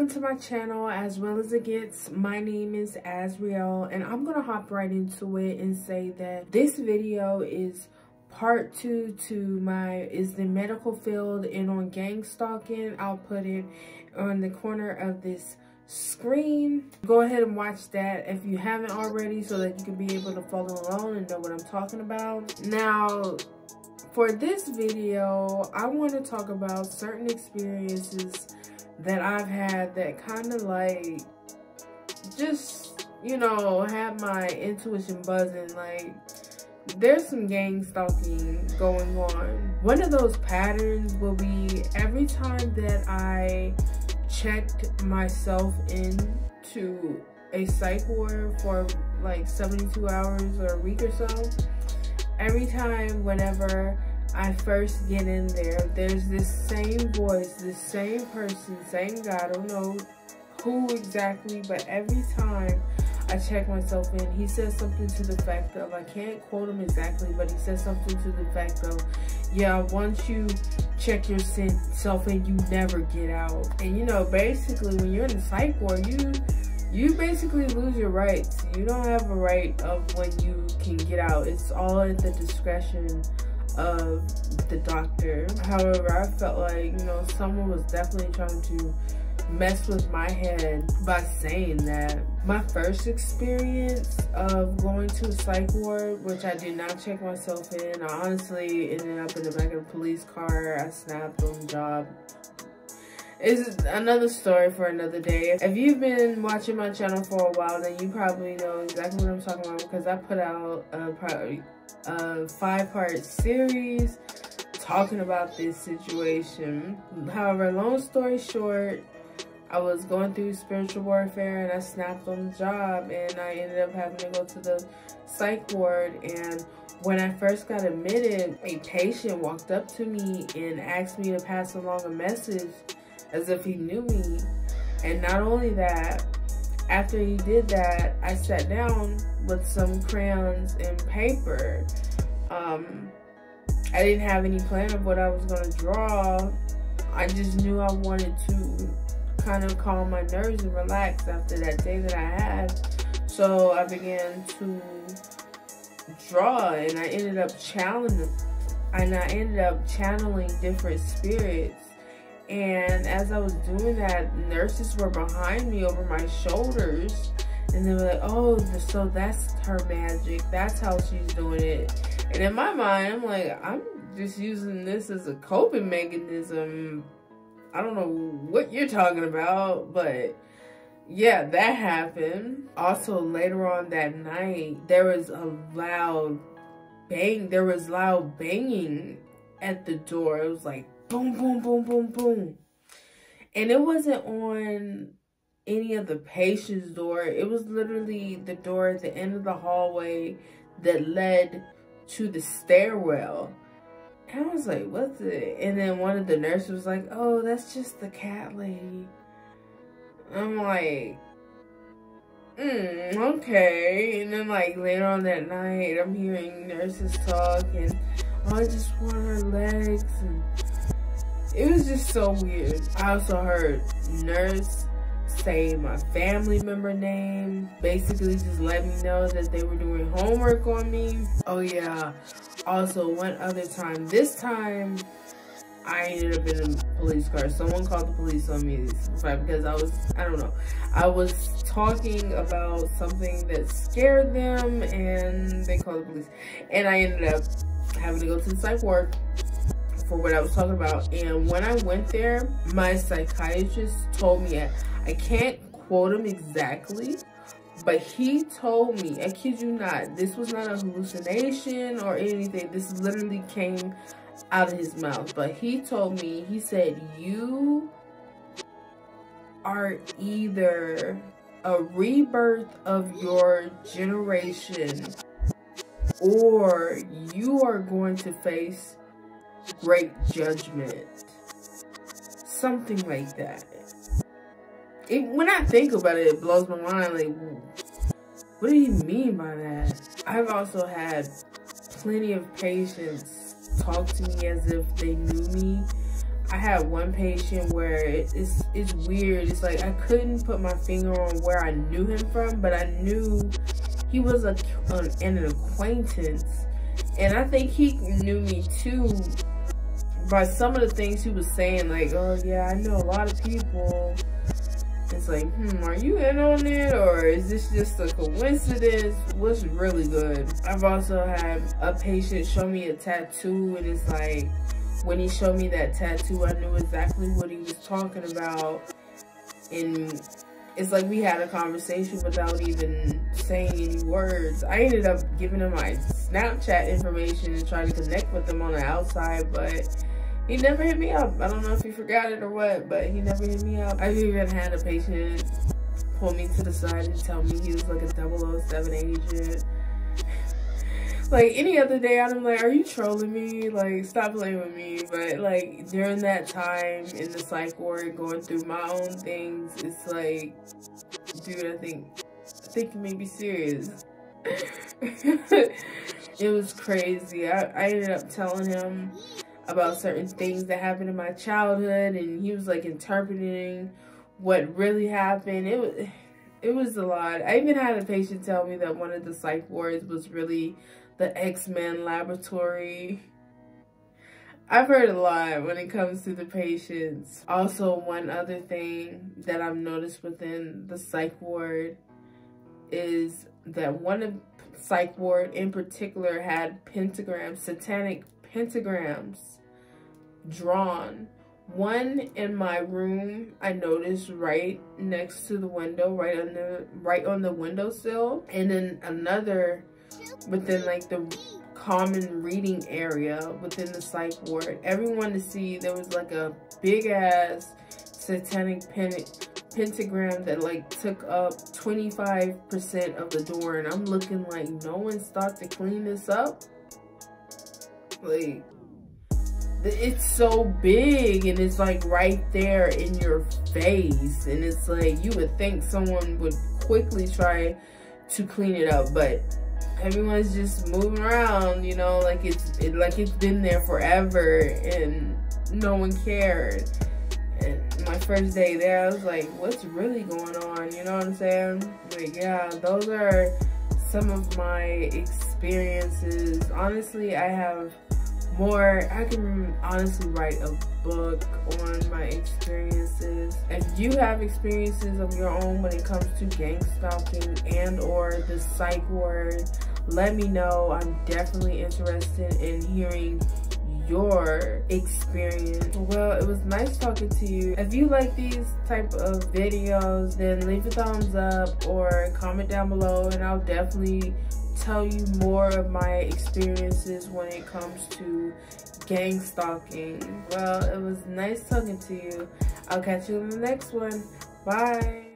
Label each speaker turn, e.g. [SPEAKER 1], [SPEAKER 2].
[SPEAKER 1] Welcome to my channel, as well as Asitgets. My name is Asriel, and I'm gonna hop right into it and say that this video is part 2 to the medical field and on gang stalking. I'll put it on the corner of this screen. Go ahead and watch that if you haven't already, so that you can be able to follow along and know what I'm talking about. Now, for this video, I want to talk about certain experiences that I've had that kind of like just, you know, had my intuition buzzing. Like, there's some gang stalking going on. One of those patterns will be every time that I checked myself into a psych ward for like 72 hours or a week or so, every time whenever I first get in there, there's this same voice, this same person, same guy, I don't know who exactly, but every time I check myself in, he says something to the fact of, I can't quote him exactly, but he says something to the fact of, yeah, once you check yourself in, you never get out. And you know, basically when you're in the psych ward, you basically lose your rights. You don't have a right of when you can get out. It's all at the discretion of the doctor. However, I felt like, you know, someone was definitely trying to mess with my head by saying that. My first experience of going to a psych ward, which I did not check myself in, I honestly ended up in the back of a police car. I snapped on the job. It's another story for another day. If you've been watching my channel for a while, then you probably know exactly what I'm talking about, because I put out probably a 5-part series talking about this situation. However, long story short, I was going through spiritual warfare and I snapped on the job, and I ended up having to go to the psych ward. And when I first got admitted, a patient walked up to me and asked me to pass along a message as if he knew me. And not only that, after he did that, I sat down with some crayons and paper. I didn't have any plan of what I was going to draw. I just knew I wanted to kind of calm my nerves and relax after that day that I had. So I began to draw, and I ended up channeling different spirits. And as I was doing that, nurses were behind me over my shoulders, and they were like, oh, so that's her magic, that's how she's doing it. And in my mind, I'm like, I'm just using this as a coping mechanism. I don't know what you're talking about, but yeah, that happened. Also, later on that night, there was a loud bang. There was loud banging at the door. It was like boom, boom, boom, boom, boom. And it wasn't on any of the patient's door. It was literally the door at the end of the hallway that led to the stairwell. And I was like, what's it? And then one of the nurses was like, oh, that's just the cat lady. I'm like, okay. And then like later on that night, I'm hearing nurses talk, and oh, I just want her legs, and it was just so weird. I also heard nurse say my family member name, basically just let me know that they were doing homework on me. Oh yeah, also one other time, this time I ended up in a police car. Someone called the police on me because I was talking about something that scared them, and they called the police. And I ended up having to go to the psych ward for what I was talking about. And when I went there, my psychiatrist told me, I can't quote him exactly, but he told me, I kid you not, this was not a hallucination or anything. This literally came out of his mouth. But he told me, he said, you are either a rebirth of your generation, or you are going to face great judgment. Something like that. When I think about it, it blows my mind. Like, what do you mean by that? I've also had plenty of patients talk to me as if they knew me. I had one patient where it's weird. It's like I couldn't put my finger on where I knew him from, but I knew he was an acquaintance. And I think he knew me too by some of the things he was saying, like, oh yeah, I know a lot of people. It's like, are you in on it, or is this just a coincidence? What's really good? I've also had a patient show me a tattoo, and it's like, when he showed me that tattoo, I knew exactly what he was talking about. And it's like we had a conversation without even saying any words. I ended up giving him my Snapchat information and trying to connect with him on the outside, but he never hit me up. I don't know if he forgot it or what, but he never hit me up. I've even had a patient pull me to the side and tell me he was like a 007 agent. Like, any other day, I'm like, are you trolling me? Like, stop playing with me. But, like, during that time in the psych ward, going through my own things, it's like, dude, I think you may be serious. It was crazy. I ended up telling him about certain things that happened in my childhood, and he was like interpreting what really happened. It was a lot. I even had a patient tell me that one of the psych wards was really the X-Men laboratory. I've heard a lot when it comes to the patients. Also, one other thing that I've noticed within the psych ward is that one of psych ward in particular had pentagrams, satanic pentagrams drawn. One in my room I noticed right next to the window, right on the windowsill, and then another within like the common reading area within the psych ward. Everyone to see, there was like a big ass satanic pentagram that like took up 25% of the door, and I'm looking like, no one's thought to clean this up. Like, it's so big, and it's like right there in your face, and it's like you would think someone would quickly try to clean it up, but everyone's just moving around, you know, like it's been there forever and no one cared. And my first day there, I was like, what's really going on? You know what I'm saying? Like, yeah, those are some of my experiences. Honestly, I have more. I can honestly write a book on my experiences. If you have experiences of your own when it comes to gang stalking and or the psych ward, let me know. I'm definitely interested in hearing your experience. Well, it was nice talking to you. If you like these type of videos, then leave a thumbs up or comment down below, and I'll definitely tell you more of my experiences when it comes to gang stalking. Well, it was nice talking to you. I'll catch you in the next one. Bye.